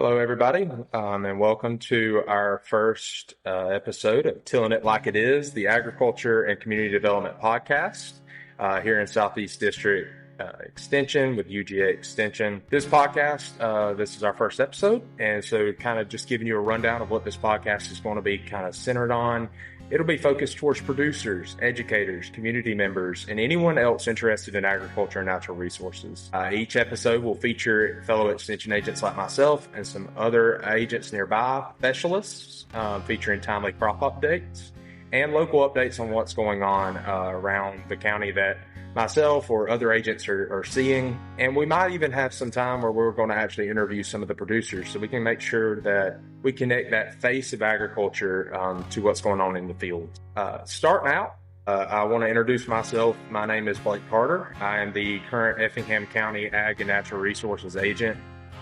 Hello, everybody, and welcome to our first episode of Tilling It Like It Is, the Agriculture and Community Development Podcast here in Southeast District Extension with UGA Extension. This podcast, this is our first episode, and so kind of just giving you a rundown of what this podcast is going to be kind of centered on. It'll be focused towards producers, educators, community members, and anyone else interested in agriculture and natural resources. Each episode will feature fellow extension agents like myself and some other agents nearby, specialists, featuring timely crop updates and local updates on what's going on around the county that myself or other agents are seeing. And we might even have some time where we're going to actually interview some of the producers so we can make sure that we connect that face of agriculture to what's going on in the field. Starting out, I want to introduce myself. My name is Blake Carter. I am the current Effingham County Ag and Natural Resources Agent.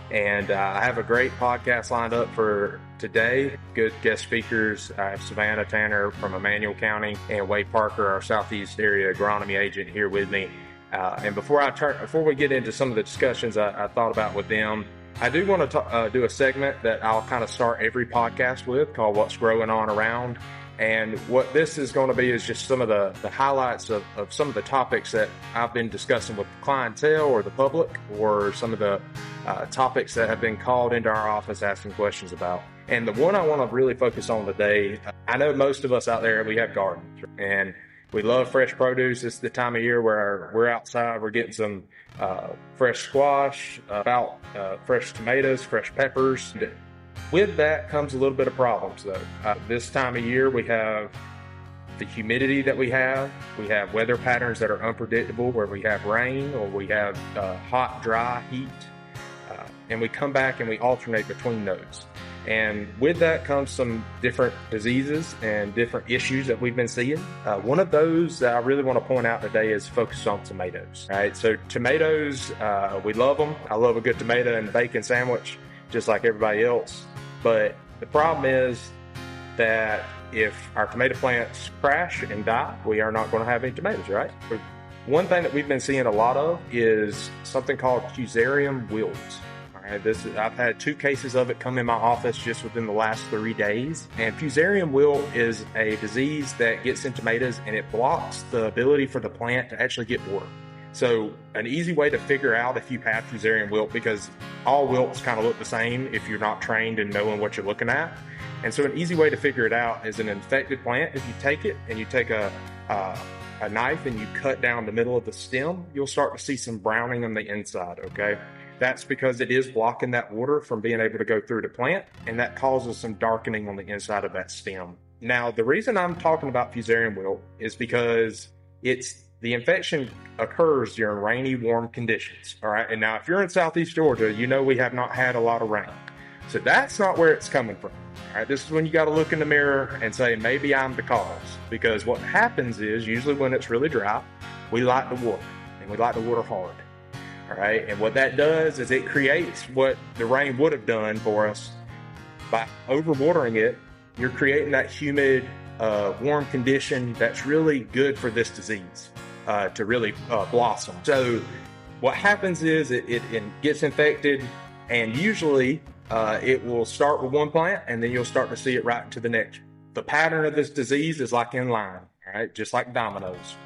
And I have a great podcast lined up for today. Good guest speakers. I have Savannah Tanner from Emmanuel County and Wade Parker, our Southeast area agronomy agent, here with me. And before we get into some of the discussions I thought about with them, I do want to do a segment that I'll kind of start every podcast with called What's Growing On Around. And what this is going to be is just some of the highlights of some of the topics that I've been discussing with the clientele or the public, or some of the topics that have been called into our office asking questions about. And the one I want to really focus on today, I know most of us out there, we have gardens and we love fresh produce. It's the time of year where we're outside, we're getting some fresh squash, fresh tomatoes, fresh peppers. With that comes a little bit of problems, though. This time of year, we have the humidity that we have weather patterns that are unpredictable, where we have rain or we have hot, dry heat, and we come back and we alternate between those. And with that comes some different diseases and different issues that we've been seeing. One of those that I really want to point out today is focus on tomatoes. All right, so tomatoes, we love them. I love a good tomato and bacon sandwich, just like everybody else. But the problem is that if our tomato plants crash and die, we are not going to have any tomatoes, right? One thing that we've been seeing a lot of is something called fusarium wilt. All right, I've had 2 cases of it come in my office just within the last 3 days. And fusarium wilt is a disease that gets in tomatoes, and it blocks the ability for the plant to actually get water. So an easy way to figure out if you have fusarium wilt, because all wilts kind of look the same if you're not trained in knowing what you're looking at. And so an easy way to figure it out is an infected plant. If you take it and you take a knife and you cut down the middle of the stem, you'll start to see some browning on the inside, okay? That's because it is blocking that water from being able to go through the plant, and that causes some darkening on the inside of that stem. Now, the reason I'm talking about fusarium wilt is because the infection occurs during rainy, warm conditions, all right? And now, if you're in Southeast Georgia, you know we have not had a lot of rain. So that's not where it's coming from, all right? This is when you got to look in the mirror and say, maybe I'm the cause. Because what happens is, usually when it's really dry, we light the water, and we light the water hard, all right? And what that does is it creates what the rain would have done for us. By overwatering it, you're creating that humid, warm condition that's really good for this disease to really blossom. So what happens is it gets infected, and usually it will start with one plant, and then you'll start to see it right into the next. The pattern of this disease is like in line, all right, just like dominoes.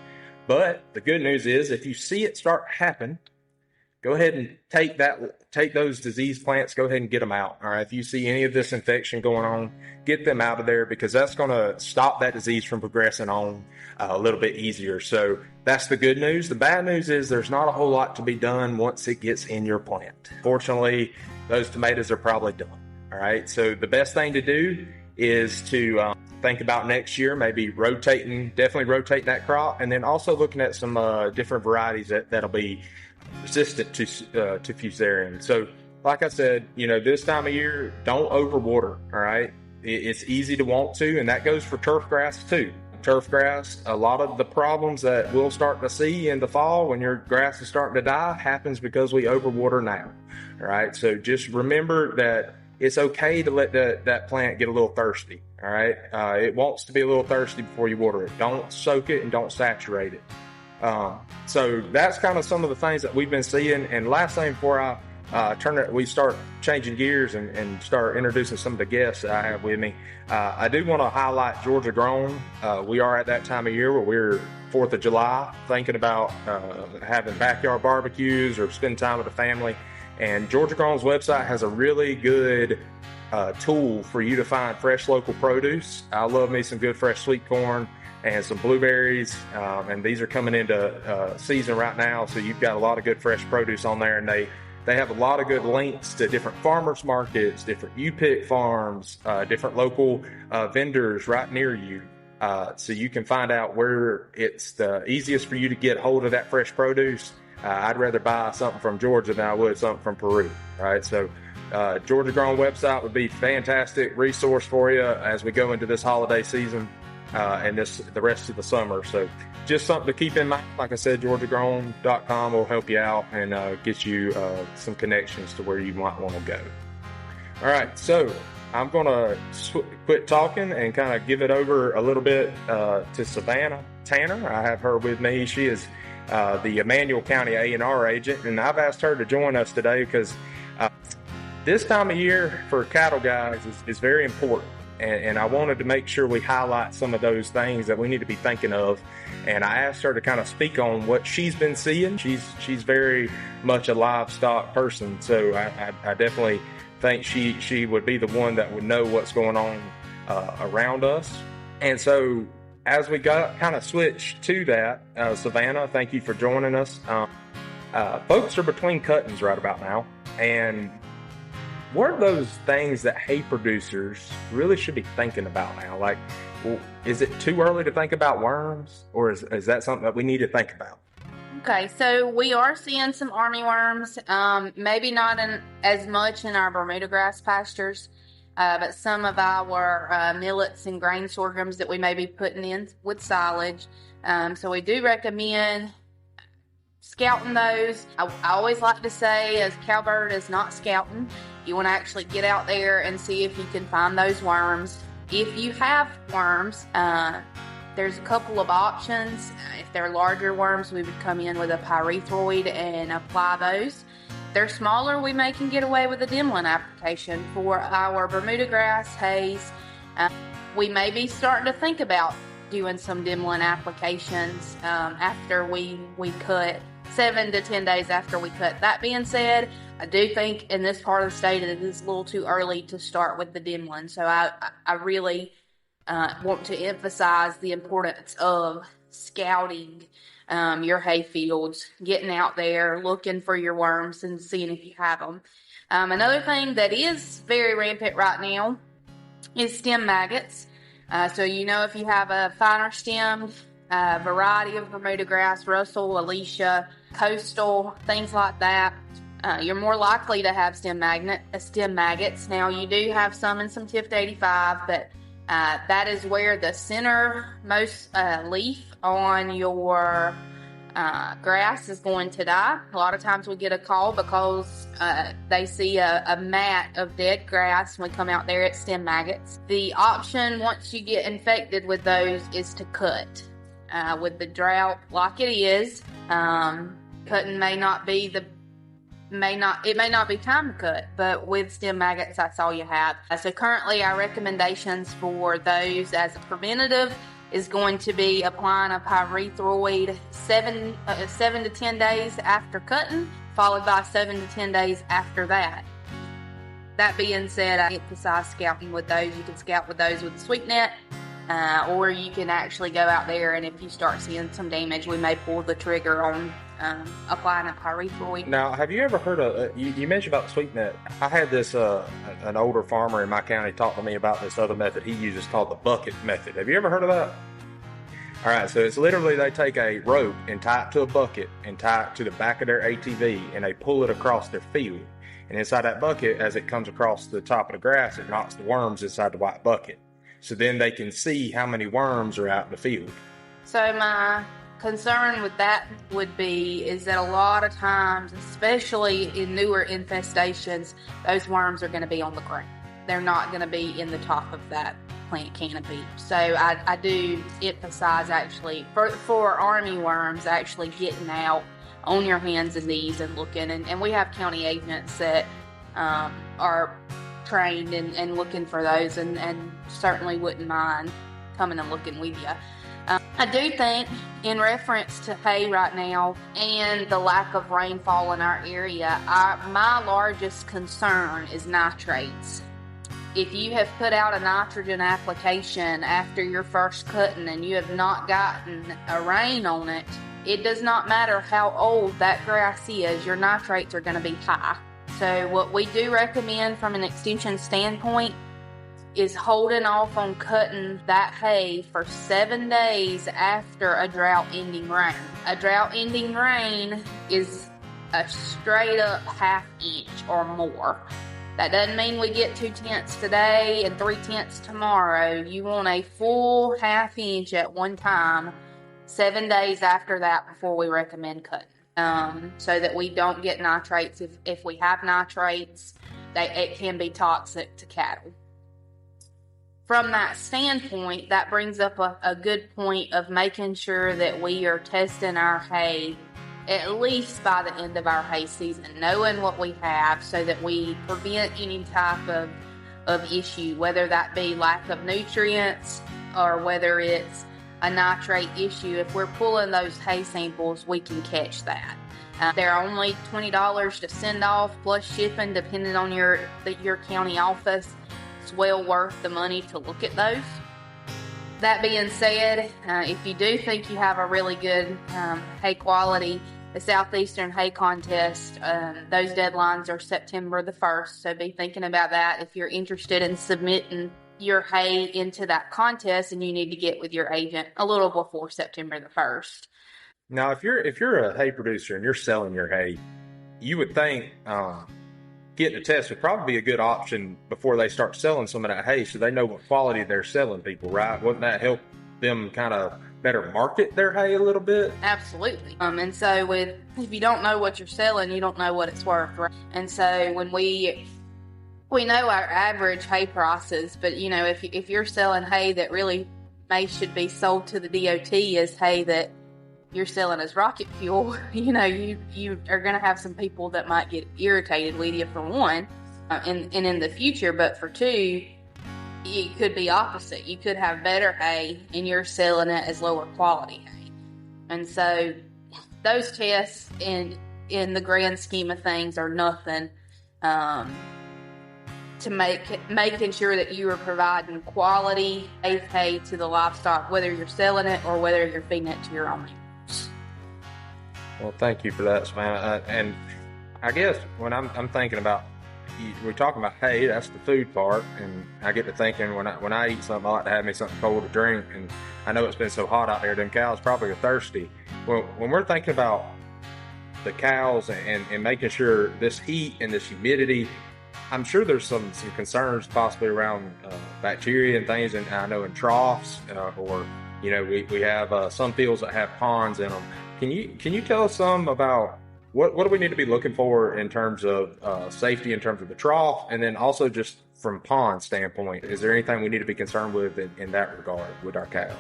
But the good news is, if you see it start to happen, go ahead and take those diseased plants, go ahead and get them out. All right. If you see any of this infection going on, get them out of there, because that's going to stop that disease from progressing on a little bit easier. So that's the good news. The bad news is there's not a whole lot to be done once it gets in your plant. Fortunately, those tomatoes are probably done. All right. So the best thing to do is to think about next year, maybe definitely rotating that crop, and then also looking at some different varieties that'll be resistant to fusarium. So like I said, this time of year, don't overwater, all right? It's easy to want to, and that goes for turf grass too. Turf grass, a lot of the problems that we'll start to see in the fall when your grass is starting to die happens because we overwater now, all right? So just remember that it's okay to let that plant get a little thirsty, all right? It wants to be a little thirsty before you water it. Don't soak it and don't saturate it. So that's kind of some of the things that we've been seeing. And last thing before I we start changing gears and start introducing some of the guests that I have with me. I do want to highlight Georgia Grown. We are at that time of year where we're 4th of July, thinking about having backyard barbecues or spending time with the family. And Georgia Grown's website has a really good tool for you to find fresh local produce. I love me some good fresh sweet corn and some blueberries, and these are coming into season right now, so you've got a lot of good fresh produce on there, and they have a lot of good links to different farmers markets, different U-Pick farms, different local vendors right near you, so you can find out where it's the easiest for you to get hold of that fresh produce. I'd rather buy something from Georgia than I would something from Peru, right? So Georgia Grown website would be a fantastic resource for you as we go into this holiday season and the rest of the summer. So just something to keep in mind. Like I said, GeorgiaGrown.com will help you out and get you some connections to where you might want to go. All right, so I'm going to quit talking and kind of give it over a little bit to Savannah Tanner. I have her with me. She is the Emmanuel County A&R agent, and I've asked her to join us today because this time of year for cattle guys is very important. And I wanted to make sure we highlight some of those things that we need to be thinking of. And I asked her to kind of speak on what she's been seeing. She's very much a livestock person, so I definitely think she would be the one that would know what's going on around us. And so as we got kind of switched to that, Savannah, thank you for joining us. Folks are between cuttings right about now, and what are those things that hay producers really should be thinking about now? Like, well, is it too early to think about worms, or is that something that we need to think about? Okay, so we are seeing some armyworms, maybe not as much in our Bermuda grass pastures, but some of our millets and grain sorghums that we may be putting in with silage. So we do recommend scouting those. I always like to say, as cowbird is not scouting, you want to actually get out there and see if you can find those worms. If you have worms, there's a couple of options. If they're larger worms, we would come in with a pyrethroid and apply those. If they're smaller, we can get away with a Dimlin application. For our Bermuda grass hays, we may be starting to think about doing some Dimlin applications after we cut, 7 to 10 days after we cut. That being said, I do think in this part of the state it is a little too early to start with the Dimlin. So I really want to emphasize the importance of scouting your hay fields, getting out there, looking for your worms and seeing if you have them. Another thing that is very rampant right now is stem maggots. So if you have a finer stemmed variety of Bermuda grass, Russell, Alicia, Coastal, things like that, you're more likely to have stem maggots. Now, you do have some in some Tift 85, but that is where the centermost leaf on your grass is going to die. A lot of times we get a call because they see a mat of dead grass when we come out there at stem maggots. The option, once you get infected with those, is to cut. With the drought like it is, cutting may not be time to cut, but with stem maggots, that's all you have. So currently our recommendations for those as a preventative is going to be applying a pyrethroid 7 to 10 days after cutting, followed by 7 to 10 days after that. That being said, I emphasize scouting with those. You can scout with those with a sweep net, or you can actually go out there, and if you start seeing some damage, we may pull the trigger on applying a pyrethroid. Now, have you ever heard of, you mentioned about the sweep net. I had this, an older farmer in my county talk to me about this other method he uses called the bucket method. Have you ever heard of that? All right, so it's literally they take a rope and tie it to a bucket and tie it to the back of their ATV, and they pull it across their field. And inside that bucket, as it comes across the top of the grass, it knocks the worms inside the white bucket. So then they can see how many worms are out in the field. So my concern with that would be is that a lot of times, especially in newer infestations, those worms are going to be on the ground. They're not going to be in the top of that plant canopy. So I do emphasize actually for army worms actually getting out on your hands and knees and looking. And we have county agents that are trained and looking for those, and certainly wouldn't mind coming and looking with you. I do think, in reference to hay right now and the lack of rainfall in our area, my largest concern is nitrates. If you have put out a nitrogen application after your first cutting and you have not gotten a rain on it, it does not matter how old that grass is, your nitrates are going to be high. So what we do recommend from an extension standpoint is holding off on cutting that hay for 7 days after a drought-ending rain. A drought-ending rain is a straight-up ½ inch or more. That doesn't mean we get 2/10 today and 3/10 tomorrow. You want a full ½ inch at one time, 7 days after that before we recommend cutting. So that we don't get nitrates. If we have nitrates, it can be toxic to cattle. From that standpoint, that brings up a good point of making sure that we are testing our hay at least by the end of our hay season, knowing what we have so that we prevent any type of issue, whether that be lack of nutrients or whether it's a nitrate issue. If we're pulling those hay samples, we can catch that. They're only $20 to send off plus shipping, depending on your county office. It's well worth the money to look at those. That being said, if you do think you have a really good hay quality, the Southeastern Hay Contest, those deadlines are September the 1st, so be thinking about that if you're interested in submitting your hay into that contest, and you need to get with your agent a little before September the 1st. Now, if you're a hay producer and you're selling your hay, you would think getting a test would probably be a good option before they start selling some of that hay, so they know what quality they're selling people, right? Wouldn't that help them kind of better market their hay a little bit? Absolutely. And so if you don't know what you're selling, you don't know what it's worth, right? And so when we know our average hay prices, but if you're selling hay that really should be sold to the DOT as hay that you're selling as rocket fuel, you are going to have some people that might get irritated with you, for one, and in the future. But for two, it could be opposite. You could have better hay and you're selling it as lower quality hay. And so those tests in the grand scheme of things are nothing to making sure that you are providing quality safe hay to the livestock, whether you're selling it or whether you're feeding it to your own animals. Well, thank you for that, Savannah. And I guess when I'm thinking about, we're talking about hay, that's the food part, and I get to thinking when I eat something, I like to have me something cold to drink, and I know it's been so hot out there, them cows probably are thirsty. Well, when we're thinking about the cows and making sure this heat and this humidity, I'm sure there's some concerns possibly around bacteria and things, and I know in troughs or we have some fields that have ponds in them. Can you tell us some about what do we need to be looking for in terms of safety, in terms of the trough, and then also just from pond standpoint? Is there anything we need to be concerned with in that regard with our cows?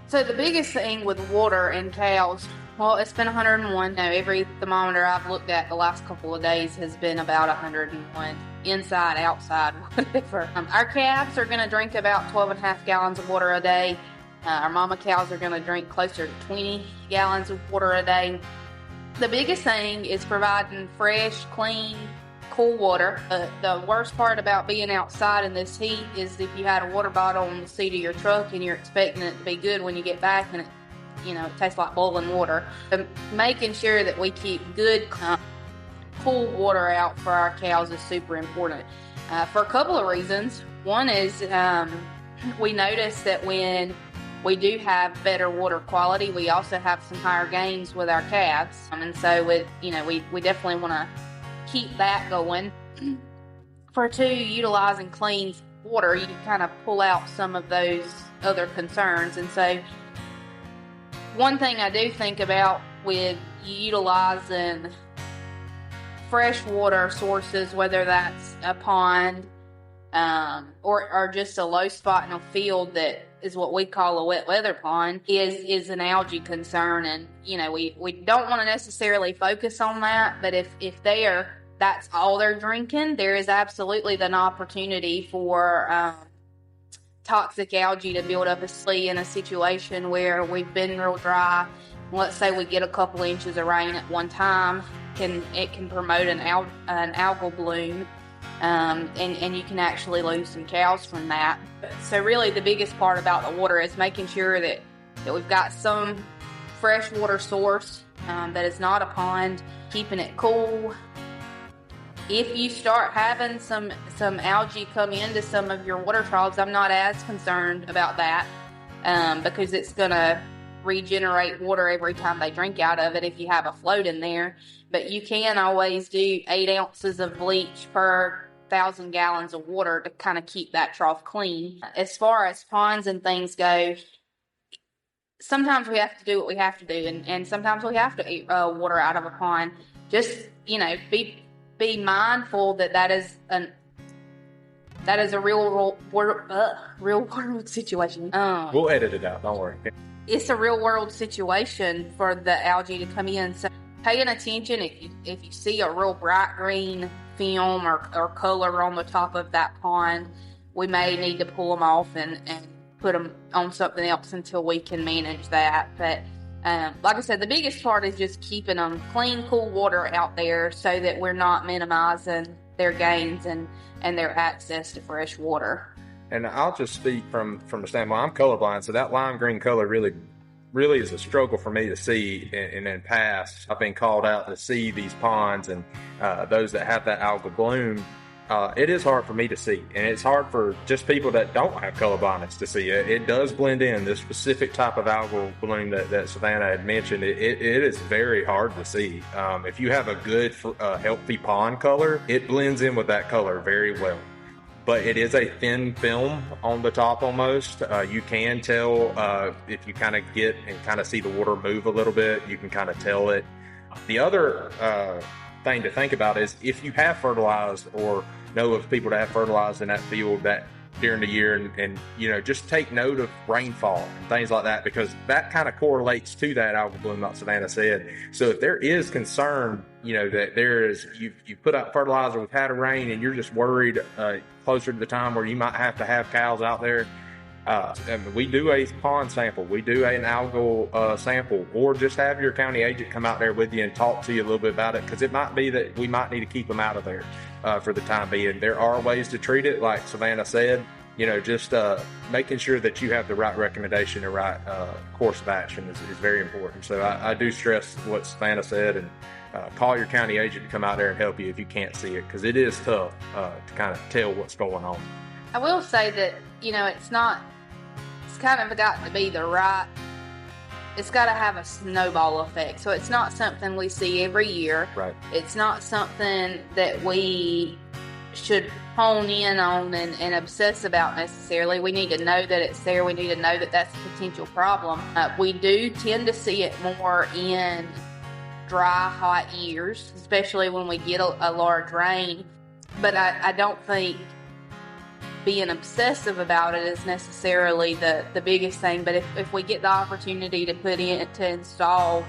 So the biggest thing with water and cows, well, it's been 101. Now, every thermometer I've looked at the last couple of days has been about 101, inside, outside, whatever. Our calves are going to drink about 12.5 gallons of water a day. Our mama cows are going to drink closer to 20 gallons of water a day. The biggest thing is providing fresh, clean, cool water. The worst part about being outside in this heat is if you had a water bottle on the seat of your truck and you're expecting it to be good when you get back and it tastes like boiling water. Making sure that we keep good, cool water out for our cows is super important for a couple of reasons. One is we notice that when we do have better water quality, we also have some higher gains with our calves. And so we definitely want to keep that going. For two, utilizing clean water, you kind of pull out some of those other concerns. And so one thing I do think about with utilizing fresh water sources, whether that's a pond or just a low spot in a field that is what we call a wet weather pond is an algae concern. And, we don't want to necessarily focus on that, but if that's all they're drinking, there is absolutely an opportunity for toxic algae to build up, especially in a situation where we've been real dry. Let's say we get a couple inches of rain at one time, it can promote an algal bloom, and you can actually lose some cows from that. So really the biggest part about the water is making sure that we've got some fresh water source that is not a pond, keeping it cool. If you start having some algae come into some of your water troughs, I'm not as concerned about that because it's going to regenerate water every time they drink out of it if you have a float in there. But you can always do 8 ounces of bleach per 1,000 gallons of water to kind of keep that trough clean. As far as ponds and things go, sometimes we have to do what we have to do, and sometimes we have to eat water out of a pond. Just, be mindful that is a real world situation. We'll edit it out, don't worry. It's a real world situation for the algae to come in. So paying attention, if you see a real bright green film or color on the top of that pond, we may need to pull them off and put them on something else until we can manage that. But like I said, the biggest part is just keeping them clean, cool water out there so that we're not minimizing their gains and their access to fresh water. And I'll just speak from the standpoint, I'm colorblind, so that lime green color really is a struggle for me to see. And in the past, I've been called out to see these ponds and those that have that algal bloom. It is hard for me to see, and it's hard for just people that don't have color blindness to see it. It does blend in. This specific type of algal bloom that Savannah had mentioned, it is very hard to see. If you have a good, healthy pond color, it blends in with that color very well. But it is a thin film on the top almost. You can tell if you kind of get and kind of see the water move a little bit, you can kind of tell it. The other thing to think about is if you have fertilized or know of people that have fertilized in that field that during the year and just take note of rainfall and things like that, because that kind of correlates to that algal bloom like Savannah said. So if there is concern, that there is, you put out fertilizer, we've had a rain and you're just worried closer to the time where you might have to have cows out there, we do a pond sample, we do an algal sample, or just have your county agent come out there with you and talk to you a little bit about it, because it might be that we might need to keep them out of there for the time being. There are ways to treat it, like Savannah said, just making sure that you have the right recommendation, the right course of action is very important. So I do stress what Savannah said, and call your county agent to come out there and help you if you can't see it, because it is tough to kind of tell what's going on. I will say that, it's kind of got to be it's got to have a snowball effect. So it's not something we see every year. Right. It's not something that we should hone in on and obsess about necessarily. We need to know that it's there. We need to know that that's a potential problem. We do tend to see it more in dry, hot years, especially when we get a large rain. But I don't think being obsessive about it is necessarily the biggest thing. But if we get the opportunity to install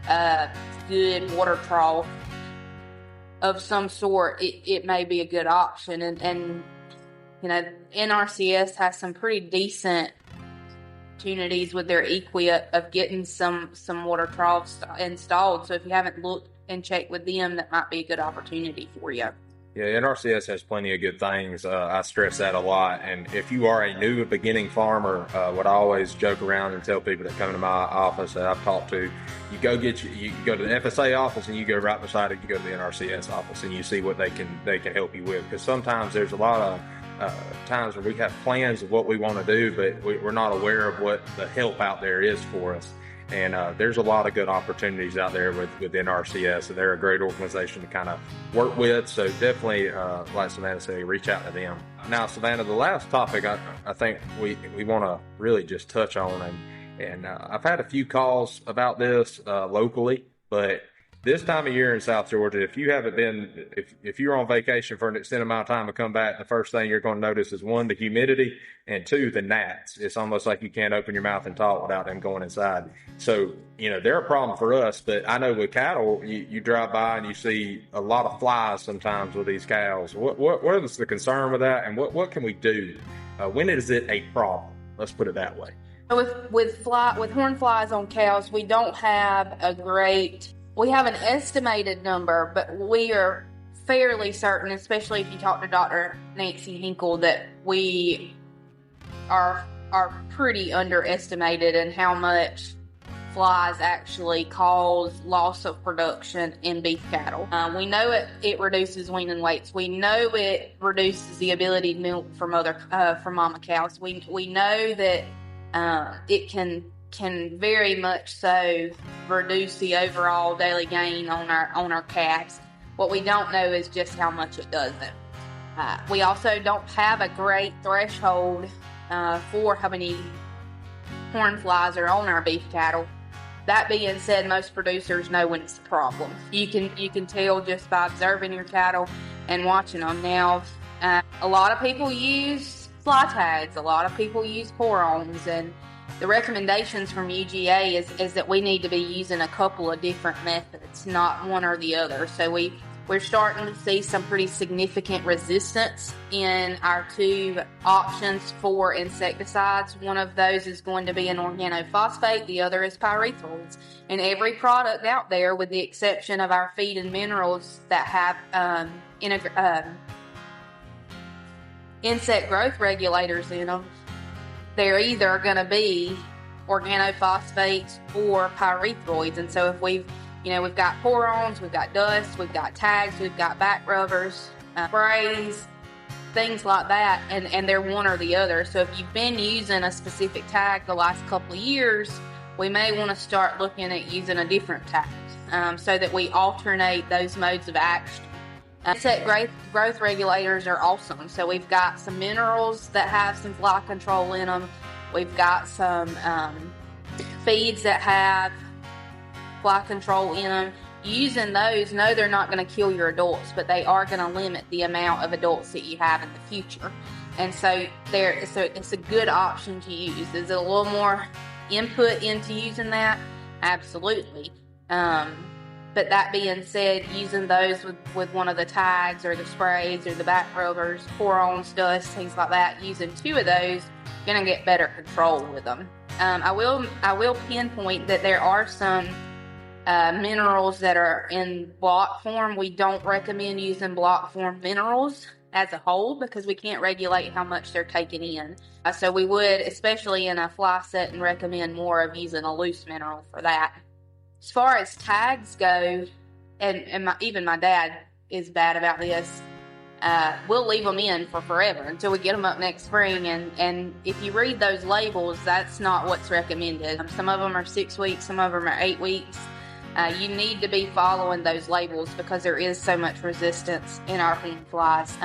a good water trough of some sort, it may be a good option. And NRCS has some pretty decent opportunities with their equip of getting some water troughs installed. So if you haven't looked and checked with them, that might be a good opportunity for you. Yeah, NRCS has plenty of good things. I stress that a lot. And if you are a new beginning farmer, what I always joke around and tell people that come to my office that I've talked to, you go to the FSA office and you go right beside it, you go to the NRCS office and you see what they can help you with. Because sometimes there's a lot of times where we have plans of what we want to do, but we're not aware of what the help out there is for us. And there's a lot of good opportunities out there with NRCS, and they're a great organization to kind of work with. So definitely, like Savannah said, reach out to them. Now, Savannah, the last topic I think we want to really just touch on, and I've had a few calls about this locally, but this time of year in South Georgia, if you haven't been, if you're on vacation for an extended amount of time and come back, the first thing you're going to notice is one, the humidity, and two, the gnats. It's almost like you can't open your mouth and talk without them going inside. So, they're a problem for us, but I know with cattle, you drive by and you see a lot of flies sometimes with these cows. What is the concern with that, and what can we do? When is it a problem? Let's put it that way. With horn flies on cows, we don't have we have an estimated number, but we are fairly certain, especially if you talk to Dr. Nancy Hinkle, that we are pretty underestimated in how much flies actually cause loss of production in beef cattle. We know it reduces weaning weights. We know it reduces the ability to milk from mama cows. We know that it can very much so reduce the overall daily gain on our calves. What we don't know is just how much it does it. We also don't have a great threshold for how many horn flies are on our beef cattle. That being said, most producers know when it's a problem. You can tell just by observing your cattle and watching them. Now, a lot of people use fly tags. A lot of people use pour-ons, and the recommendations from UGA is that we need to be using a couple of different methods, not one or the other. So we're starting to see some pretty significant resistance in our two options for insecticides. One of those is going to be an organophosphate. The other is pyrethroids. And every product out there, with the exception of our feed and minerals that have insect growth regulators in them, they're either going to be organophosphates or pyrethroids. And so if we've got pour-ons, we've got dust, we've got tags, we've got back rubbers, sprays, things like that, and they're one or the other. So if you've been using a specific tag the last couple of years, we may want to start looking at using a different tag so that we alternate those modes of action. Insect growth regulators are awesome. So we've got some minerals that have some fly control in them. We've got some feeds that have fly control in them. Using those, no, they're not going to kill your adults, but they are going to limit the amount of adults that you have in the future. And so it's a good option to use. Is it a little more input into using that? Absolutely. But that being said, using those with one of the tags or the sprays or the back rubbers, pour-ons, dust, things like that, using two of those, you're going to get better control with them. I will pinpoint that there are some minerals that are in block form. We don't recommend using block form minerals as a whole because we can't regulate how much they're taking in. So we would, especially in a fly setting, recommend more of using a loose mineral for that. As far as tags go, and even my dad is bad about this, we'll leave them in for forever until we get them up next spring. And if you read those labels, that's not what's recommended. Some of them are 6 weeks, some of them are 8 weeks. You need to be following those labels because there is so much resistance in our horn flies.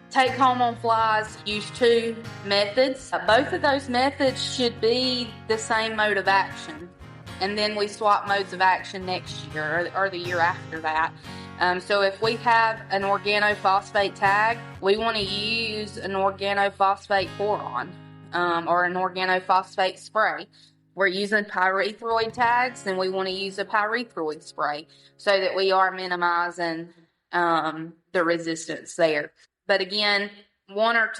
Take home on flies, use two methods. Both of those methods should be the same mode of action. And then we swap modes of action next year or the year after that. So if we have an organophosphate tag, we want to use an organophosphate pour-on or an organophosphate spray. We're using pyrethroid tags, then we want to use a pyrethroid spray so that we are minimizing the resistance there. But again, one or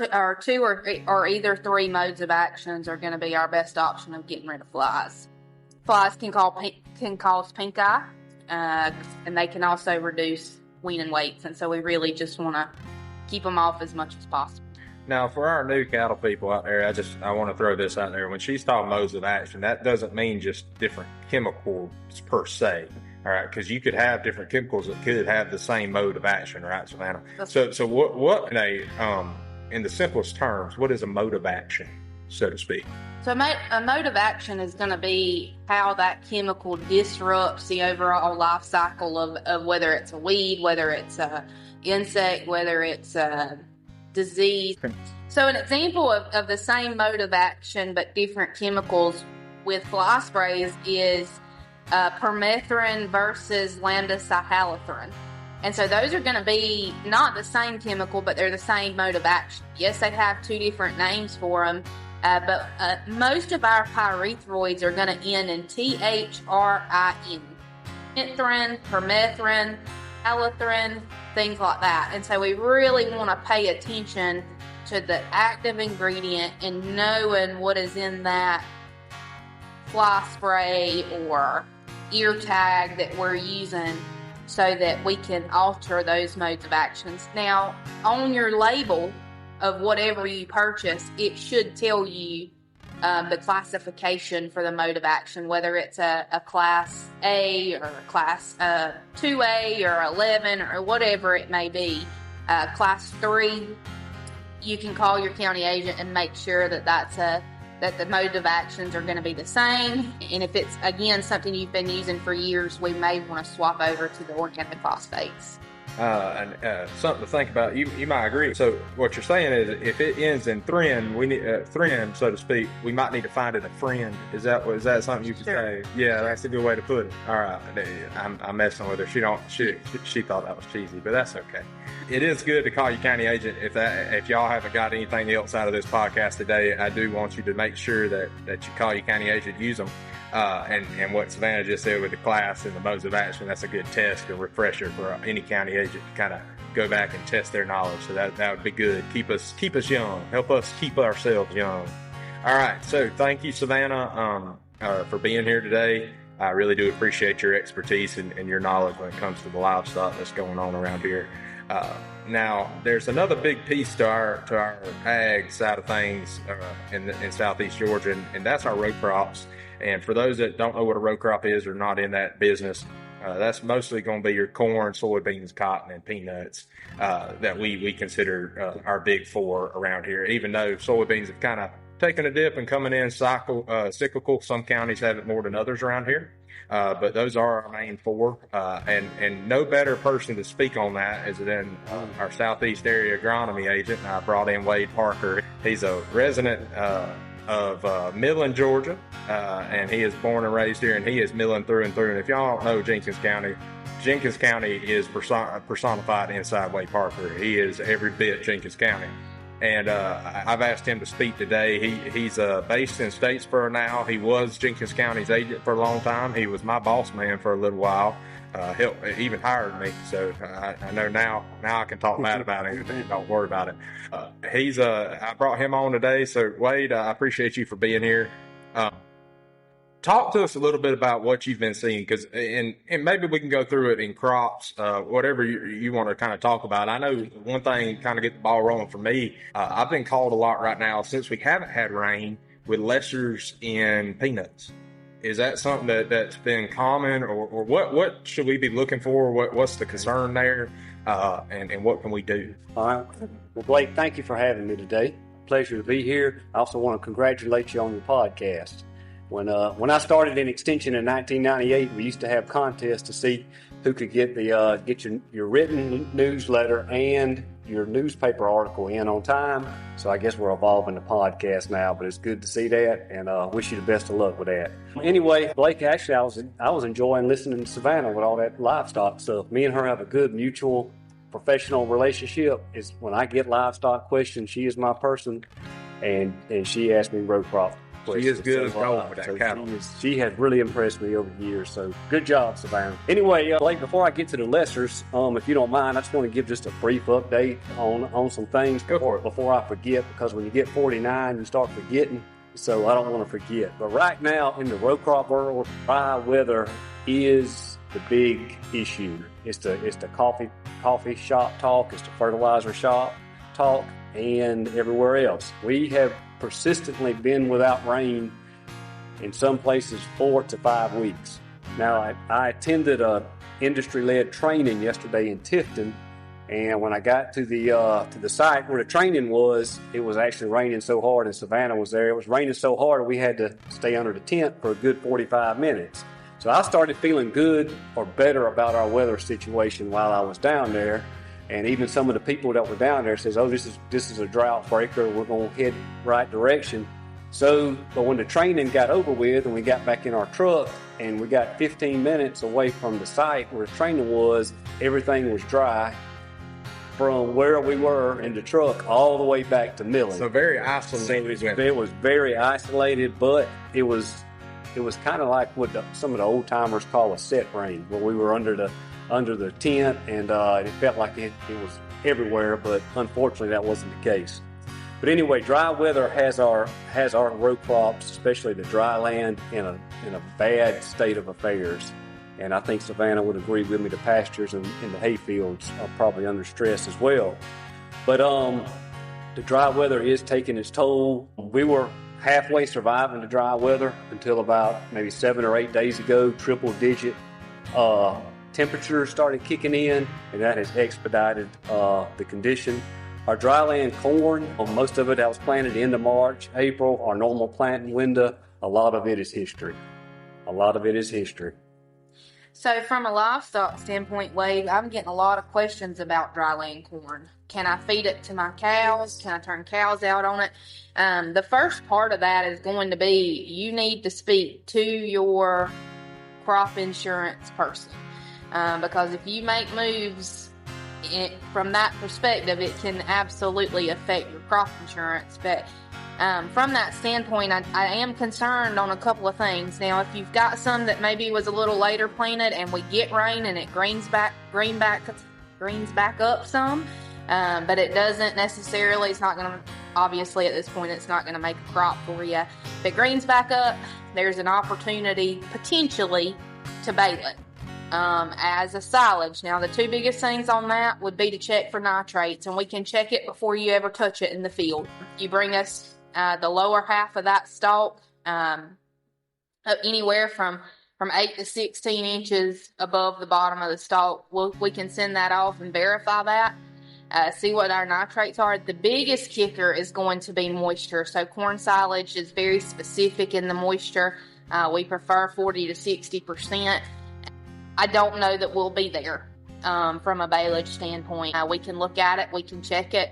two or either three modes of actions are going to be our best option of getting rid of flies. Flies can cause pink eye, and they can also reduce weaning weights, and so we really just want to keep them off as much as possible. Now, for our new cattle people out there, I want to throw this out there. When she's talking modes of action, that doesn't mean just different chemicals per se, all right? Because you could have different chemicals that could have the same mode of action, right, Savannah? So what in the simplest terms, what is a mode of action, so to speak? So a mode of action is going to be how that chemical disrupts the overall life cycle of whether it's a weed, whether it's a insect, whether it's a disease. So an example of the same mode of action but different chemicals with fly sprays is permethrin versus lambda-cyhalothrin. And so those are going to be not the same chemical, but they're the same mode of action. Yes, they have two different names for them, but most of our pyrethroids are going to end in THRIN. Permethrin, permethrin, halothrin, things like that. And so we really want to pay attention to the active ingredient and knowing what is in that fly spray or ear tag that we're using so that we can alter those modes of actions. Now, on your label of whatever you purchase, it should tell you the classification for the mode of action, whether it's a class A or a class 2A or 11 or whatever it may be. Class 3, you can call your county agent and make sure that that the mode of actions are going to be the same. And if it's, again, something you've been using for years, we may want to swap over to the organophosphates. And something to think about. You might agree. So what you're saying is, if it ends in thrin, we need thrin, so to speak. We might need to find it a friend. Is that something you could say? Yeah, that's a good way to put it. All right, I'm messing with her. She thought that was cheesy, but that's okay. It is good to call your county agent. If y'all haven't got anything else out of this podcast today, I do want you to make sure that you call your county agent, use them. And what Savannah just said with the class and the modes of action, that's a good test, a refresher for any county agent to kind of go back and test their knowledge. So that would be good. Keep us young. Help us keep ourselves young. All right. So thank you, Savannah, for being here today. I really do appreciate your expertise and your knowledge when it comes to the livestock that's going on around here. Now, there's another big piece to our ag side of things in Southeast Georgia, and that's our row crops. And for those that don't know what a row crop is or not in that business, that's mostly going to be your corn, soybeans, cotton, and peanuts that we consider our big four around here. Even though soybeans have kind of taken a dip and coming in cyclical, some counties have it more than others around here. But those are our main four, and no better person to speak on that is than our Southeast area agronomy agent. I brought in Wade Parker. He's a resident of Midland, Georgia, and he is born and raised here, and he is Midland through and through. And if y'all don't know Jenkins County is personified inside Wade Parker. He is every bit Jenkins County. And I've asked him to speak today. He's based in Statesboro now. He was Jenkins County's agent for a long time. He was my boss man for a little while. Even hired me. So I know now I can talk bad about him. Don't worry about it. I brought him on today. So Wade, I appreciate you for being here. Talk to us a little bit about what you've been seeing, and maybe we can go through it in crops, whatever you want to kind of talk about. I know one thing kind of get the ball rolling for me. I've been called a lot right now since we haven't had rain with lessers in peanuts. Is that something that's been common, or what should we be looking for? What's the concern there, and what can we do? All right. Well, Blake, thank you for having me today. Pleasure to be here. I also want to congratulate you on your podcast. When I started in Extension in 1998, we used to have contests to see who could get your written newsletter and your newspaper article in on time. So I guess we're evolving the podcast now, but it's good to see that, and wish you the best of luck with that. Anyway, Blake, actually, I was enjoying listening to Savannah with all that livestock stuff. Me and her have a good mutual professional relationship. Is when I get livestock questions, she is my person, and she asked me row crop questions. She is good as gold with that cattle. She has really impressed me over the years, so good job, Savannah. Anyway, Blake, before I get to the lessers, if you don't mind, I just want to give just a brief update on some things before I forget, because when you get 49, you start forgetting, so I don't want to forget. But right now, in the row crop world, dry weather is the big issue. It's the coffee shop talk, it's the fertilizer shop talk, and everywhere else. We have persistently been without rain in some places 4 to 5 weeks. Now, I attended a industry-led training yesterday in Tifton, and when I got to the site where the training was, it was actually raining so hard, and Savannah was there. It was raining so hard we had to stay under the tent for a good 45 minutes. So I started feeling good or better about our weather situation while I was down there. And even some of the people that were down there says, "Oh, this is a drought breaker. We're going to head right direction." So, but when the training got over with and we got back in our truck and we got 15 minutes away from the site where the training was, everything was dry from where we were in the truck all the way back to milling. So very isolated. It was very isolated, but it was kind of like what some of the old timers call a set range, where we were under the tent, and it felt like it was everywhere. But unfortunately, that wasn't the case. But anyway, dry weather has our row crops, especially the dry land, in a bad state of affairs. And I think Savannah would agree with me. The pastures and the hay fields are probably under stress as well. But the dry weather is taking its toll. We were halfway surviving the dry weather until about maybe 7 or 8 days ago. Triple-digit temperatures started kicking in, and that has expedited the condition. Our dryland corn, most of it that was planted into March, April, our normal planting window, a lot of it is history. So from a livestock standpoint, Wade, I'm getting a lot of questions about dryland corn. Can I feed it to my cows? Can I turn cows out on it? The first part of that is going to be you need to speak to your crop insurance person. Because if you make moves from that perspective, it can absolutely affect your crop insurance. But from that standpoint, I am concerned on a couple of things. Now, if you've got some that maybe was a little later planted and we get rain and it greens back up some, but it doesn't necessarily, it's not going to, obviously at this point, it's not going to make a crop for you. If it greens back up, there's an opportunity potentially to bale it as a silage. Now, the two biggest things on that would be to check for nitrates, and we can check it before you ever touch it in the field. You bring us the lower half of that stalk up anywhere from 8 to 16 inches above the bottom of the stalk. We can send that off and verify that, see what our nitrates are. The biggest kicker is going to be moisture. So corn silage is very specific in the moisture. We prefer 40 to 60%. I don't know that we'll be there from a baleage standpoint. We can look at it, we can check it,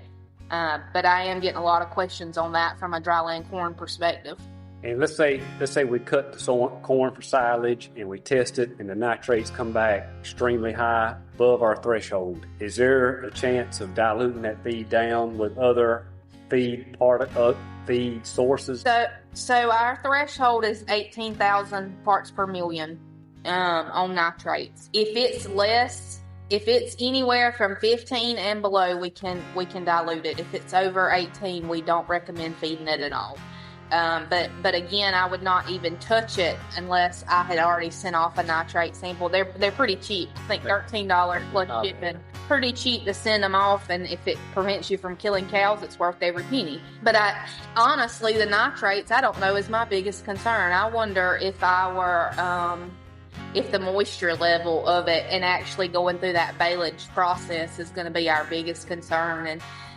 but I am getting a lot of questions on that from a dryland corn perspective. And let's say we cut the corn for silage and we test it and the nitrates come back extremely high, above our threshold. Is there a chance of diluting that feed down with other feed sources? So our threshold is 18,000 parts per million on nitrates. If it's anywhere from 15 and below, we can dilute it. If it's over 18, we don't recommend feeding it at all. But again, I would not even touch it unless I had already sent off a nitrate sample. They're pretty cheap. I think $13 plus shipping. Pretty cheap to send them off, and if it prevents you from killing cows, it's worth every penny. But honestly, the nitrates, I don't know, is my biggest concern. I wonder if if the moisture level of it and actually going through that baleage process is going to be our biggest concern.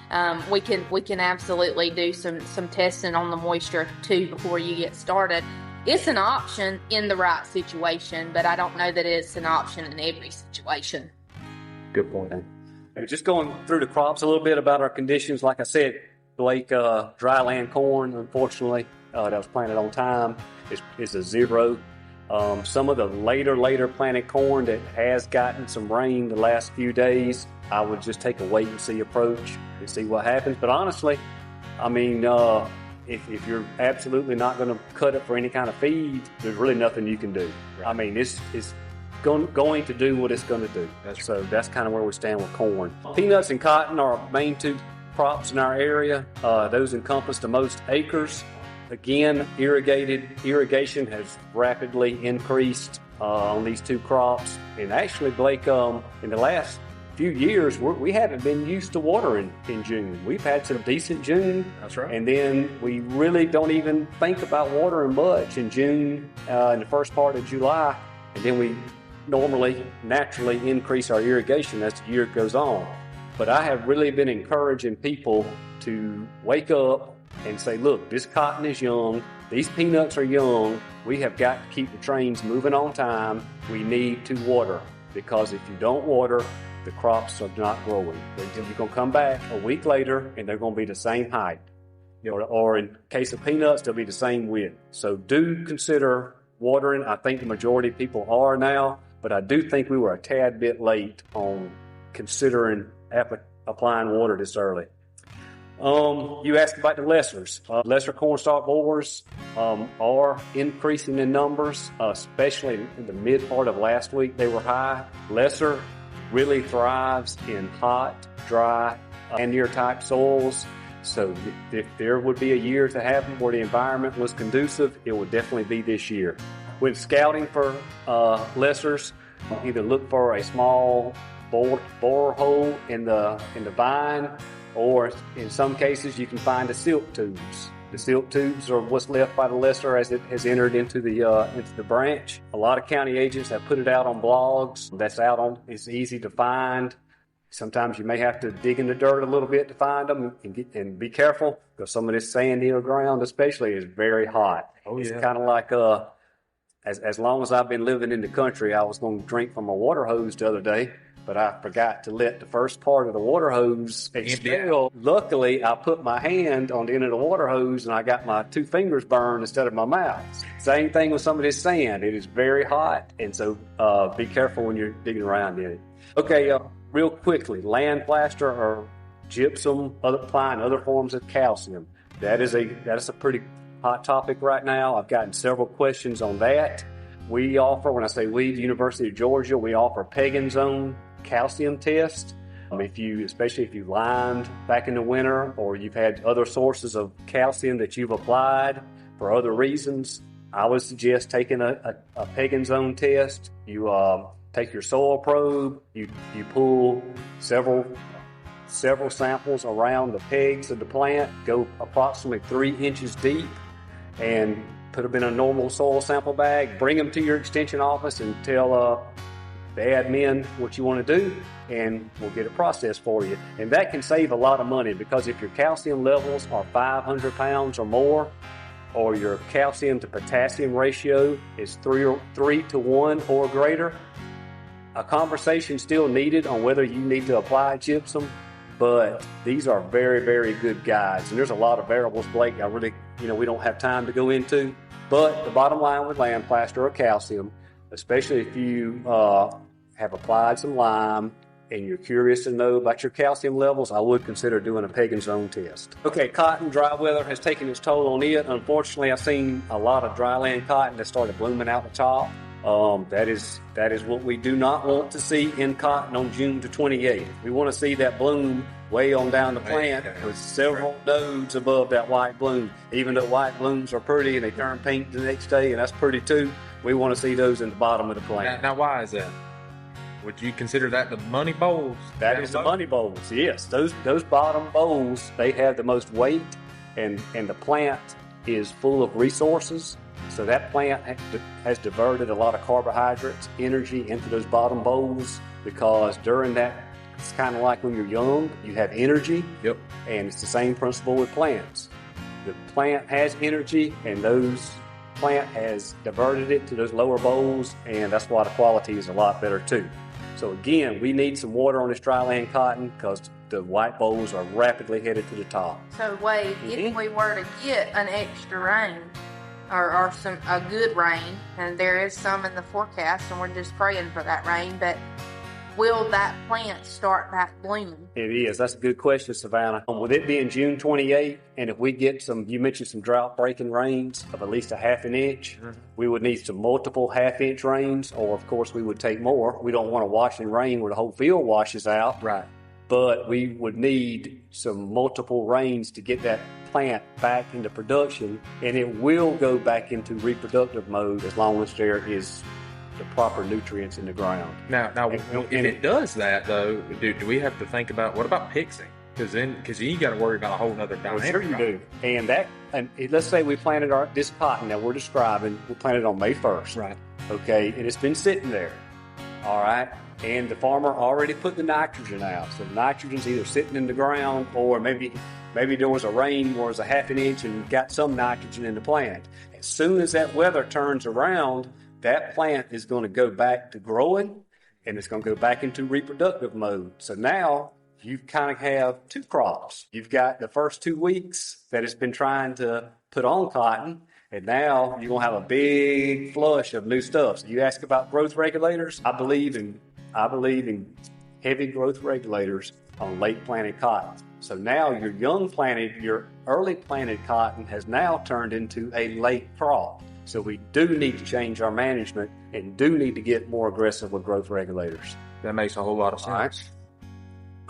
And we can absolutely do some testing on the moisture too before you get started. It's an option in the right situation, but I don't know that it's an option in every situation. Good point. And just going through the crops a little bit about our conditions. Like I said, Blake, dryland corn, unfortunately, that was planted on time is a 0. Some of the later planted corn that has gotten some rain the last few days, I would just take a wait and see approach and see what happens. But honestly, I mean, if you're absolutely not going to cut it for any kind of feed, there's really nothing you can do. Right. I mean, it's going to do what it's going to do. That's kind of where we stand with corn. Peanuts and cotton are our main two crops in our area. Those encompass the most acres. Again, irrigation has rapidly increased on these two crops. And actually, Blake, in the last few years, we haven't been used to watering in June. We've had some decent June. That's right. And then we really don't even think about watering much in June, in the first part of July. And then we naturally increase our irrigation as the year goes on. But I have really been encouraging people to wake up and say, look, this cotton is young, these peanuts are young, we have got to keep the trains moving on time, we need to water, because if you don't water, the crops are not growing. You're going to come back a week later and they're going to be the same height. or in case of peanuts, they'll be the same width. So do consider watering. I think the majority of people are now, but I do think we were a tad bit late on considering applying water this early. You asked about the lessers. Lesser cornstalk borers are increasing in numbers, especially in the mid part of last week. They were high. Lesser really thrives in hot, dry, and type soils. So if there would be a year to have them where the environment was conducive, it would definitely be this year. When scouting for lessers, either look for a small bore hole in the vine, or in some cases you can find the silk tubes. The silk tubes are what's left by the lesser as it has entered into the branch. A lot of county agents have put it out on blogs. It's easy to find. Sometimes you may have to dig in the dirt a little bit to find them, and be careful because some of this sandy ground especially is very hot. It's kind of like as long as I've been living in the country, I was going to drink from a water hose the other day, but I forgot to let the first part of the water hose expel. Luckily, I put my hand on the end of the water hose and I got my 2 fingers burned instead of my mouth. Same thing with some of this sand. It is very hot, and so be careful when you're digging around in it. Okay, real quickly, land plaster or gypsum, applying other forms of calcium. That is a pretty hot topic right now. I've gotten several questions on that. We offer, when I say we, the University of Georgia, we offer Pagan Zone calcium test. Especially if you limed back in the winter, or you've had other sources of calcium that you've applied for other reasons, I would suggest taking a Pagan Zone test. You take your soil probe, you pull several samples around the pegs of the plant, go approximately 3 inches deep, and put them in a normal soil sample bag, bring them to your extension office and tell the admin what you want to do, and we'll get it processed for you. And that can save a lot of money, because if your calcium levels are 500 pounds or more, or your calcium to potassium ratio is 3 to 1 or greater, a conversation still needed on whether you need to apply gypsum. But these are very, very good guides. And there's a lot of variables, Blake, we don't have time to go into. But the bottom line with land plaster or calcium, especially if you have applied some lime and you're curious to know about your calcium levels, I would consider doing a Pagan Zone test. Okay, cotton, dry weather has taken its toll on it. Unfortunately, I've seen a lot of dryland cotton that started blooming out the top. That is what we do not want to see in cotton on June the 28th. We want to see that bloom way on down the plant with several nodes above that white bloom. Even though white blooms are pretty and they turn pink the next day, and that's pretty too, we want to see those in the bottom of the plant. Now why is that? Would you consider that the money bowls? That is the money bowls, yes. Those bottom bowls, they have the most weight, and the plant is full of resources. So that plant has diverted a lot of carbohydrates, energy into those bottom bowls, because during that, it's kind of like when you're young, you have energy. Yep. And it's the same principle with plants. The plant has energy, and those plant has diverted it to those lower bowls, and that's why the quality is a lot better too. So again, we need some water on this dryland cotton because the white bowls are rapidly headed to the top. So Wade, if we were to get an extra rain, or a good rain, and there is some in the forecast, and we're just praying for that rain, but will that plant start back blooming? It is. That's a good question, Savannah. With it being June 28th, and if we get you mentioned some drought-breaking rains of at least a half an inch, we would need some multiple half-inch rains, or of course we would take more. We don't want to wash in rain where the whole field washes out. Right. But we would need some multiple rains to get that plant back into production, and it will go back into reproductive mode as long as there is the proper nutrients in the ground. Now, if it does that though, do we have to think about what about pixing? Because you got to worry about a whole other dynamic. Well, sure you do. And let's say we planted this cotton that we're describing. We planted on May 1st. Right. Okay, and it's been sitting there. All right. And the farmer already put the nitrogen out. So the nitrogen's either sitting in the ground, or maybe there was a rain where it was a half an inch and got some nitrogen in the plant. As soon as that weather turns around, that plant is going to go back to growing, and it's going to go back into reproductive mode. So now you kind of have two crops. You've got the first 2 weeks that it's been trying to put on cotton, and now you're going to have a big flush of new stuff. So you ask about growth regulators. I believe in heavy growth regulators on late planted cotton. So now your early planted cotton has now turned into a late crop. So we do need to change our management and do need to get more aggressive with growth regulators. That makes a whole lot of sense. All right.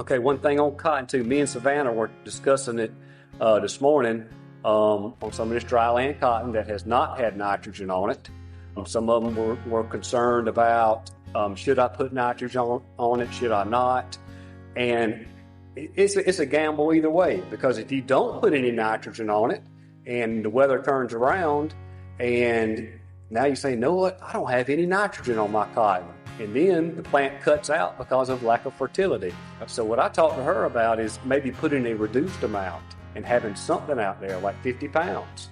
Okay, one thing on cotton too. Me and Savannah were discussing it this morning on some of this dry land cotton that has not had nitrogen on it. Some of them were concerned about should I put nitrogen on it, should I not? And it's a gamble either way, because if you don't put any nitrogen on it and the weather turns around and now you say, know what, I don't have any nitrogen on my cotton. And then the plant cuts out because of lack of fertility. So what I talked to her about is maybe putting a reduced amount and having something out there like 50 pounds.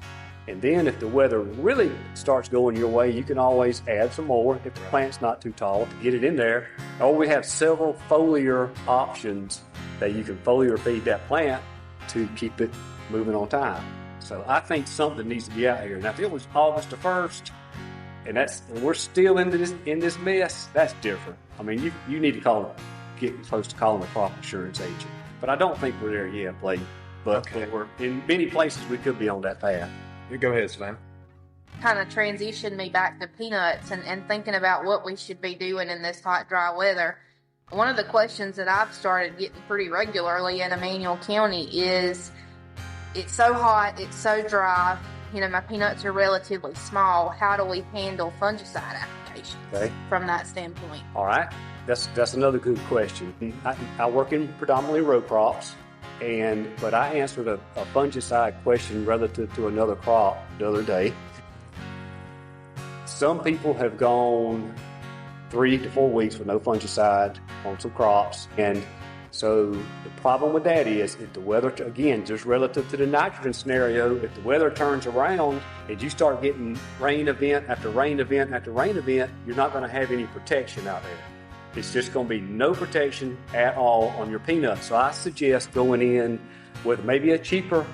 And then if the weather really starts going your way, you can always add some more if the plant's not too tall to get it in there. Or we have several foliar options that you can foliar feed that plant to keep it moving on time. So I think something needs to be out here. Now, if it was August the 1st, and we're still in this mess, that's different. I mean, you need to get close to calling a crop insurance agent. But I don't think we're there yet, Blake. But we're in many places we could be on that path. You go ahead, Savannah. Kind of transitioned me back to peanuts and thinking about what we should be doing in this hot, dry weather. One of the questions that I've started getting pretty regularly in Emmanuel County is, it's so hot, it's so dry, my peanuts are relatively small. How do we handle fungicide applications from that standpoint? All right. That's another good question. I work in predominantly row crops, but I answered a fungicide question relative to another crop the other day. Some people have gone 3 to 4 weeks with no fungicide on some crops, and so the problem with that is if the weather, again, just relative to the nitrogen scenario, if the weather turns around and you start getting rain event after rain event after rain event, you're not going to have any protection out there. It's just going to be no protection at all on your peanuts. So I suggest going in with maybe a cheaper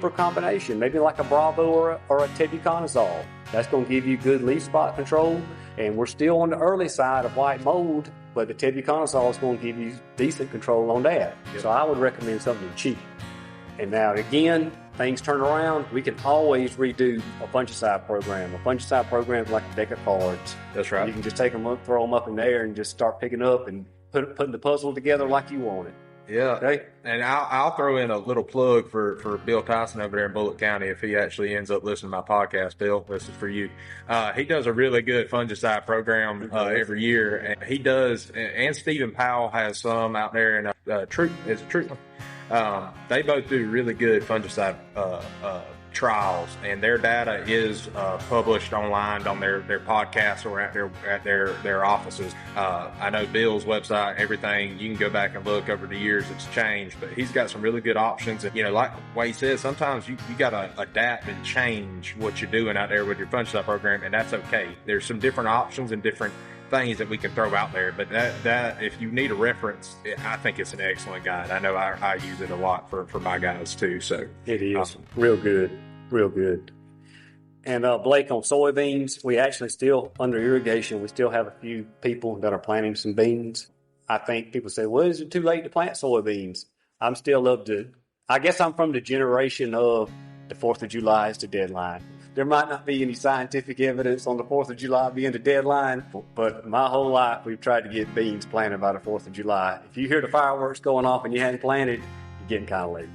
combination, maybe like a Bravo or a tebuconazole. That's going to give you good leaf spot control. And we're still on the early side of white mold, but the tebuconazole is going to give you decent control on that. Yep. So I would recommend something cheap. And now again, things turn around, we can always redo a fungicide program. A fungicide program is like a deck of cards. That's right. You can just take them up, throw them up in the air, and just start picking up and putting the puzzle together like you want it. Yeah. Okay. And I'll throw in a little plug for Bill Tyson over there in Bullitt County if he actually ends up listening to my podcast. Bill, this is for you. He does a really good fungicide program every year. And he does, and Stephen Powell has some out there in Truthland. They both do really good fungicide trials, and their data is published online on their podcasts or at their offices. I know Bill's website, everything, you can go back and look over the years, it's changed, but he's got some really good options. And like Wade said, sometimes you got to adapt and change what you're doing out there with your fungicide program, and that's okay. There's some different options and different things that we can throw out there, but that if you need a reference, I think it's an excellent guide. I know I use it a lot for my guys too. So it is awesome. Real good. And Blake, on soybeans, we actually still under irrigation. We still have a few people that are planting some beans. I think people say, "Well, is it too late to plant soybeans?" I'm still I guess I'm from the generation of the 4th of July is the deadline. There might not be any scientific evidence on the 4th of July being the deadline, but my whole life we've tried to get beans planted by the 4th of July. If you hear the fireworks going off and you hadn't planted, you're getting kind of late.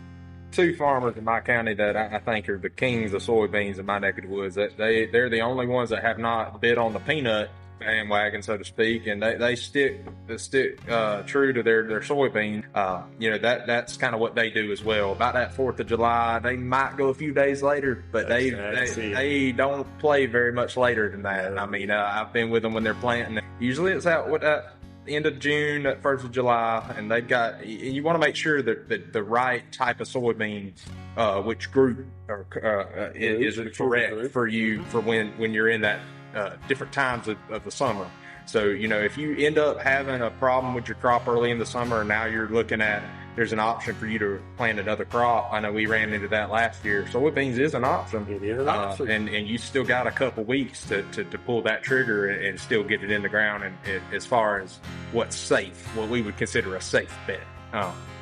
2 farmers in my county that I think are the kings of soybeans in my neck of the woods. They're the only ones that have not bid on the peanut bandwagon, so to speak, and they stick true to their soybean. That's kind of what they do as well. About that 4th of July, they might go a few days later, but they don't play very much later than that. I mean, I've been with them when they're planting. Usually it's out with that end of June, that 1st of July, and you want to make sure that the right type of soybean, which group is correct for you for when you're in that different times of the summer. So, if you end up having a problem with your crop early in the summer and now you're looking at there's an option for you to plant another crop. I know we ran into that last year. Soybeans is an option. It is an option. And you still got a couple weeks to pull that trigger and still get it in the ground. And as far as what's safe, what we would consider a safe bet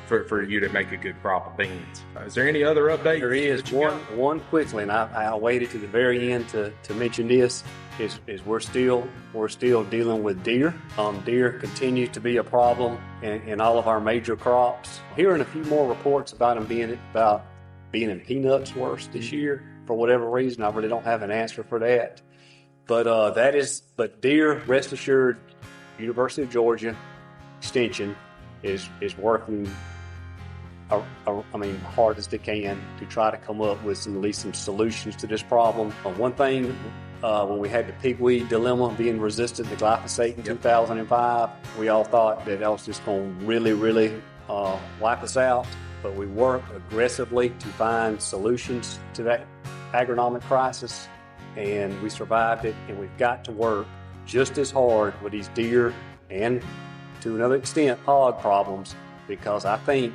for you to make a good crop of beans. Is there any other update? There is one quickly, and I waited to the very end to mention this. Is we're still dealing with deer. Deer continues to be a problem in all of our major crops. Hearing a few more reports about them being in peanuts worse this year for whatever reason. I really don't have an answer for that. But deer, rest assured, University of Georgia Extension is working hard as they can to try to come up with at least some solutions to this problem. One thing, when we had the pigweed dilemma being resistant to glyphosate in 2005, we all thought that was just going to really wipe us out. But we worked aggressively to find solutions to that agronomic crisis, and we survived it. And we've got to work just as hard with these deer and, to another extent, hog problems, because I think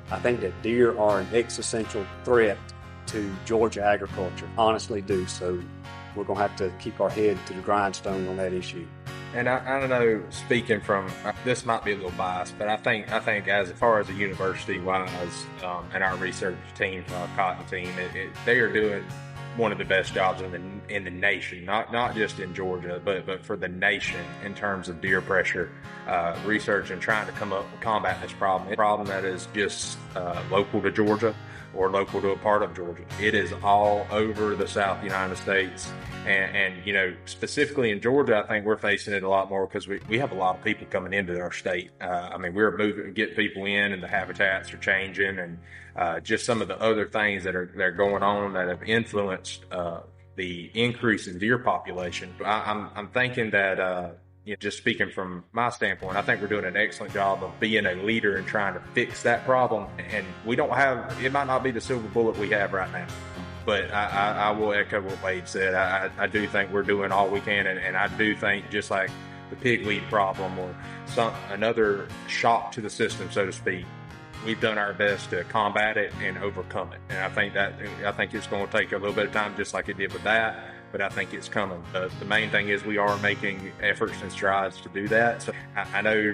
that deer are an existential threat to Georgia agriculture. Honestly do. So we're going to have to keep our head to the grindstone on that issue. And I don't know, speaking from, this might be a little biased, but I think as far as a university-wise, and our research team, our cotton team, they are doing one of the best jobs in the nation, not just in Georgia, but for the nation in terms of deer pressure research and trying to come up and combat this problem. A problem that is just local to Georgia or local to a part of Georgia. It is all over the South United States. And specifically in Georgia, I think we're facing it a lot more because we have a lot of people coming into our state. We're moving, getting people in, and the habitats are changing, and just some of the other things that are going on that have influenced the increase in deer population. I'm thinking that, just speaking from my standpoint, I think we're doing an excellent job of being a leader and trying to fix that problem. And it might not be the silver bullet we have right now. But I will echo what Wade said. I do think we're doing all we can, and I do think, just like the pigweed problem or another shock to the system, so to speak, we've done our best to combat it and overcome it. And I think it's going to take a little bit of time, just like it did with that. But I think it's coming. The main thing is we are making efforts and strides to do that. So I know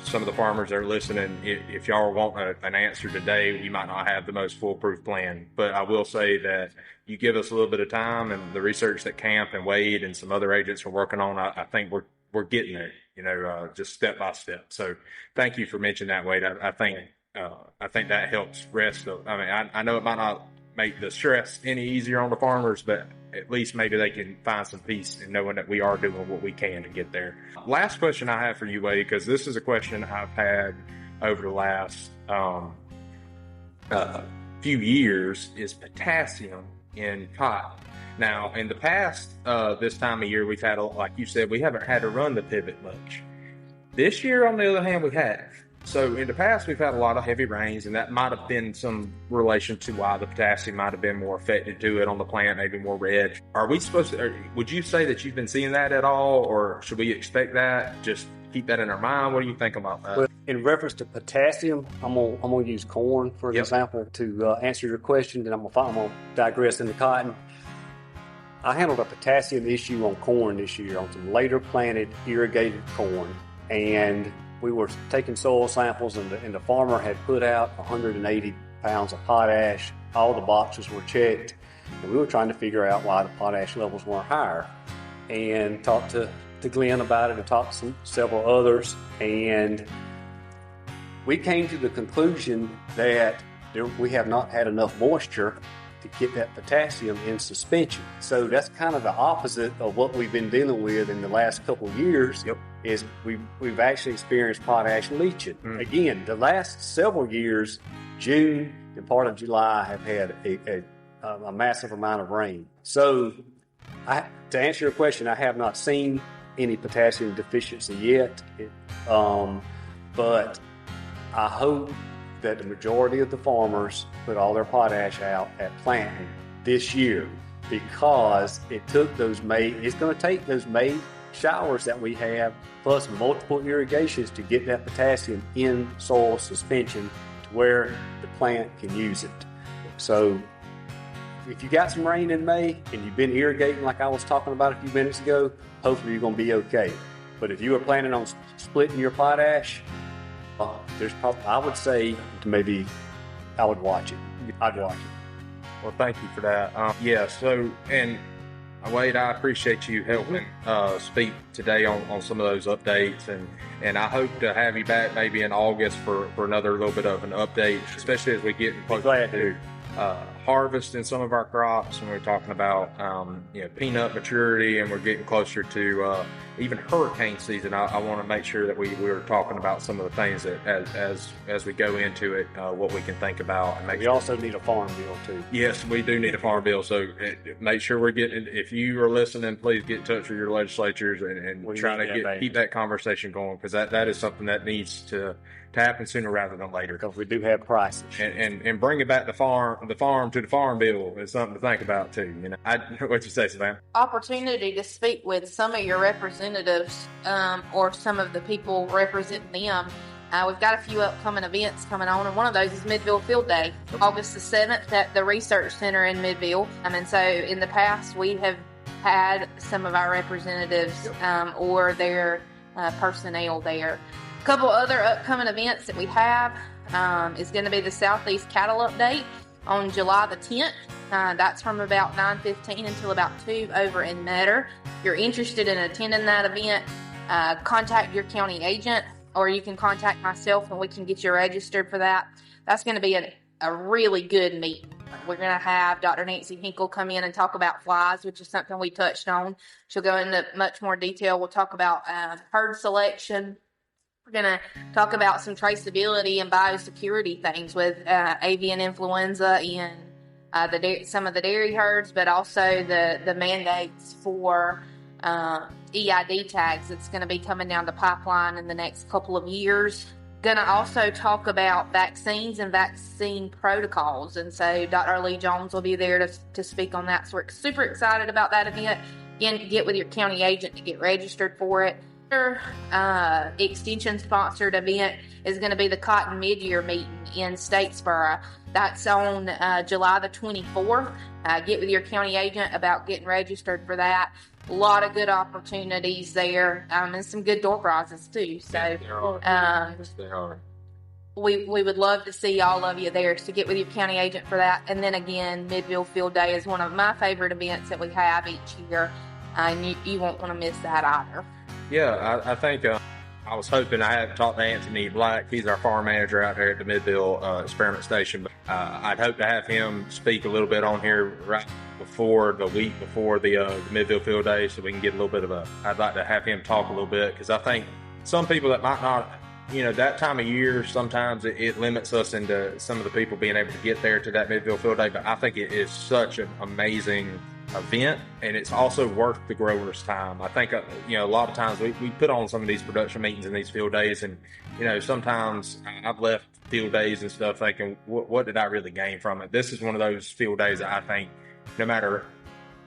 some of the farmers that are listening, if y'all want an answer today, you might not have the most foolproof plan. But I will say that you give us a little bit of time, and the research that Camp and Wade and some other agents are working on, I think we're getting there, just step by step. So thank you for mentioning that, Wade. I think that helps rest. I know it might not make the stress any easier on the farmers, but at least maybe they can find some peace in knowing that we are doing what we can to get there. Last question I have for you, Wade, because this is a question I've had over the last few years, is potassium in cotton. Now, in the past, this time of year, we've had, like you said, we haven't had to run the pivot much. This year, on the other hand, we have. So in the past, we've had a lot of heavy rains, and that might have been some relation to why the potassium might have been more affected to it on the plant, maybe more red. Are we supposed to, would you say that you've been seeing that at all, or should we expect that? Just keep that in our mind. What do you think about that? Well, in reference to potassium, I'm gonna use corn for an example to answer your question, and I'm gonna digress into cotton. I handled a potassium issue on corn this year on some later planted irrigated corn, and we were taking soil samples, and the farmer had put out 180 pounds of potash. All the boxes were checked, and we were trying to figure out why the potash levels weren't higher. And talked to Glenn about it, and talked to several others, and we came to the conclusion that we have not had enough moisture to get that potassium in suspension. So that's kind of the opposite of what we've been dealing with in the last couple of years. Is we've actually experienced potash leaching. Again, the last several years, June and part of July have had a massive amount of rain. So to answer your question, I have not seen any potassium deficiency yet, but I hope that the majority of the farmers put all their potash out at planting this year, because it's going to take those May showers that we have, plus multiple irrigations to get that potassium in soil suspension to where the plant can use it. So if you got some rain in May and you've been irrigating like I was talking about a few minutes ago, hopefully you're going to be okay. But if you are planning on splitting your potash, there's probably, I would say, maybe I would watch it. I'd watch it. Well, thank you for that. And Wade, I appreciate you helping speak today on some of those updates, and I hope to have you back maybe in August for another little bit of an update, especially as we get closer to harvest in some of our crops, and we're talking about peanut maturity, and we're getting closer to even hurricane season. I want to make sure that we're talking about some of the things that as we go into it, what we can think about. And we also need a farm bill too. Yes, we do need a farm bill. So make sure we're getting. If you are listening, please get in touch with your legislatures and try to keep that conversation going, because that is something that needs to happen sooner rather than later. Because we do have prices. And bringing back the farm to the farm bill is something to think about too. What you say, Savannah? Opportunity to speak with some of your representatives or some of the people representing them. We've got a few upcoming events coming on, and one of those is Midville Field Day, August the 7th at the Research Center in Midville. And so in the past, we have had some of our representatives or their personnel there. A couple other upcoming events that we have is going to be the Southeast Cattle Update on July the 10th. That's from about 9:15 until about 2 over in Metter. If you're interested in attending that event, contact your county agent, or you can contact myself and we can get you registered for that. That's going to be a really good meeting. We're going to have Dr. Nancy Hinkle come in and talk about flies, which is something we touched on. She'll go into much more detail. We'll talk about herd selection. We're going to talk about some traceability and biosecurity things with avian influenza in some of the dairy herds, but also the mandates for EID tags that's going to be coming down the pipeline in the next couple of years. Going to also talk about vaccines and vaccine protocols, and so Dr. Lee Jones will be there to speak on that. So we're super excited about that event. Again, get with your county agent to get registered for it. Extension sponsored event is going to be the Cotton Mid-Year Meeting in Statesboro. That's on July the 24th. Get with your county agent about getting registered for that. A lot of good opportunities there, and some good door prizes too. So yes, they are. We would love to see all of you there. So get with your county agent for that. And then again, Midville Field Day is one of my favorite events that we have each year, and you won't want to miss that either. Yeah, I think I was hoping I hadn't talked to Anthony Black. He's our farm manager out there at the Midville Experiment Station. But I'd hope to have him speak a little bit on here right before the week before the Midville Field Day, so we can get a little bit of I'd like to have him talk a little bit, because I think some people that might not, that time of year, sometimes it limits us into some of the people being able to get there to that Midville Field Day. But I think it is such an amazing event, and it's also worth the growers' time. I think a lot of times we put on some of these production meetings and these field days, and sometimes I've left field days and stuff thinking, what did I really gain from it? This is one of those field days that I think, no matter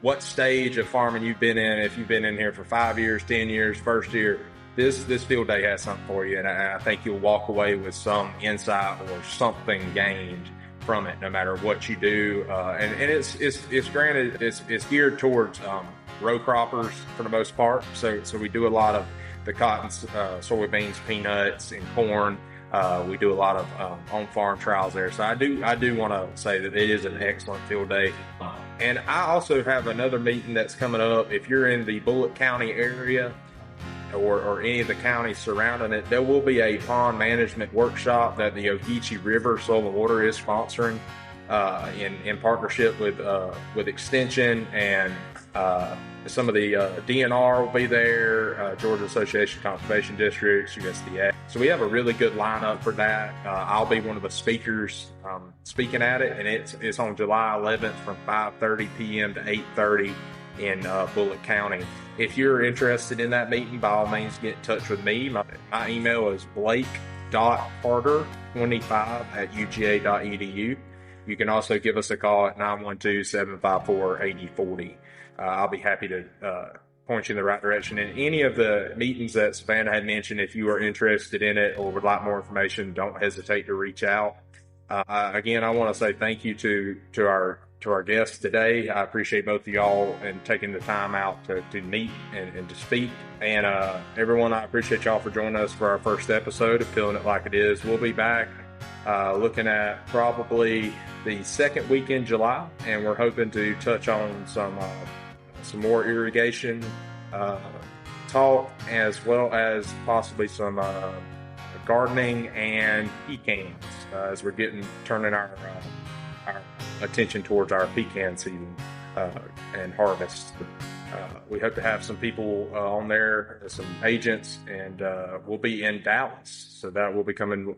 what stage of farming you've been in, if you've been in here for 5 years, 10 years, first year, this field day has something for you, and I think you'll walk away with some insight or something gained from it, no matter what you do. And it's granted, it's geared towards row croppers for the most part. So we do a lot of the cotton, soybeans, peanuts, and corn. We do a lot of on-farm trials there. So I do want to say that it is an excellent field day. And I also have another meeting that's coming up. If you're in the Bullitt County area, or any of the counties surrounding it, there will be a pond management workshop that the Ogeechee River Soil and Water is sponsoring in partnership with Extension, and some of the DNR will be there, Georgia Association of Conservation Districts, USDA. So we have a really good lineup for that. I'll be one of the speakers speaking at it, and it's on July 11th from 5:30 p.m. to 8:30 in Bullitt County. If you're interested in that meeting, by all means, get in touch with me. My email is blake.carter25@uga.edu. You can also give us a call at 912-754-8040. I'll be happy to point you in the right direction. And any of the meetings that Savannah had mentioned, if you are interested in it or would like more information, don't hesitate to reach out. Again, I want to say thank you to our guests today. I appreciate both of y'all and taking the time out to meet and to speak. And everyone, I appreciate y'all for joining us for our first episode of Tilling It Like It Is. We'll be back looking at probably the second week in July, and we're hoping to touch on some more irrigation talk, as well as possibly some gardening and pecans as we're turning our attention towards our pecan season and harvest. We hope to have some people on there, some agents, and we'll be in Dallas, so that will be coming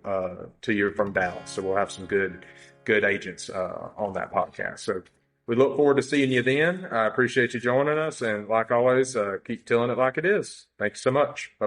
to you from Dallas. So we'll have some good agents on that podcast. So we look forward to seeing you then. I appreciate you joining us, and like always, keep tilling it like it is. Thank you so much. Bye.